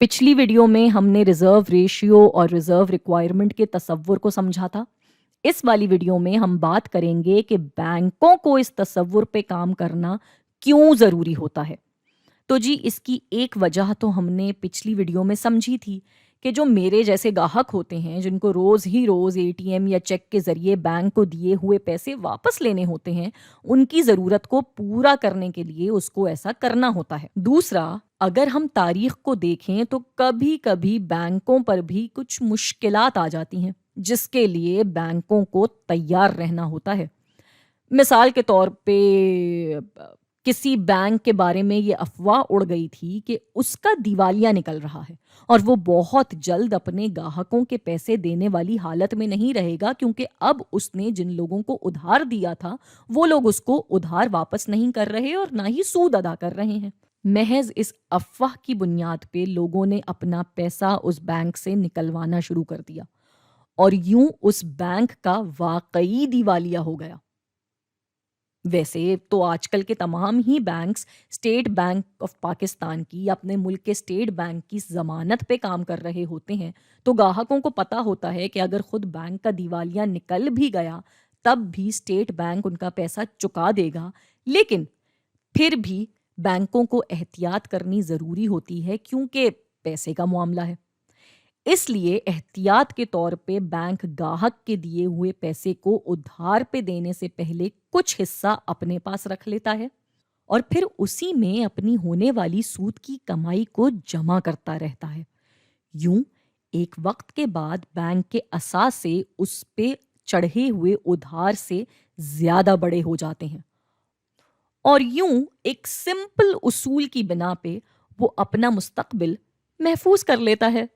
पिछली वीडियो में हमने रिजर्व रेशियो और रिजर्व रिक्वायरमेंट के तसव्वुर को समझा था। इस वाली वीडियो में हम बात करेंगे कि बैंकों को इस तसव्वुर पे काम करना क्यों ज़रूरी होता है। तो जी इसकी एक वजह तो हमने पिछली वीडियो में समझी थी कि जो मेरे जैसे गाहक होते हैं जिनको रोज़ ही रोज़ एटीएम या चेक के ज़रिए बैंक को दिए हुए पैसे वापस लेने होते हैं, उनकी ज़रूरत को पूरा करने के लिए उसको ऐसा करना होता है। दूसरा, अगर हम तारीख को देखें तो कभी-कभी बैंकों पर भी कुछ मुश्किलात आ जाती हैं, जिसके लिए बैंकों को तैयार रहना होता है। मिसाल के तौर पे किसी बैंक के बारे में ये अफ़वाह उड़ गई थी कि उसका दिवालिया निकल रहा है और वो बहुत जल्द अपने ग्राहकों के पैसे देने वाली हालत में नहीं रहेगा, क्योंकि अब उसने जिन लोगों को उधार दिया था, वो लोग उसको उधार वापस नहीं कर रहे और ना ही सूद अदा कर रहे हैं। महज़ इस अफ़वाह की बुनियाद पे लोगों ने अपना पैसा उस बैंक से निकलवाना शुरू कर दिया और यूँ उस बैंक का वाक़ई दिवालिया हो गया। वैसे तो आजकल के तमाम ही banks state bank of Pakistan की या अपने मुल्क के स्टेट बैंक की ज़मानत पे काम कर रहे होते हैं, तो ग्राहकों को पता होता है कि अगर खुद बैंक का दिवालिया निकल भी गया, तब भी स्टेट बैंक उनका पैसा चुका देगा। लेकिन फिर भी बैंकों को एहतियात करनी ज़रूरी होती है, क्योंकि पैसे का मामला है। इसलिए एहतियात के तौर पे बैंक ग्राहक के दिए हुए पैसे को उधार पे देने से पहले कुछ हिस्सा अपने पास रख लेता है और फिर उसी में अपनी होने वाली सूद की कमाई को जमा करता रहता है। यूं एक वक्त के बाद बैंक के असासे उस पे चढ़े हुए उधार से ज्यादा बड़े हो जाते हैं और यूं एक सिंपल उसूल की बिना पे वो अपना मुस्तकबिल महफूज कर लेता है।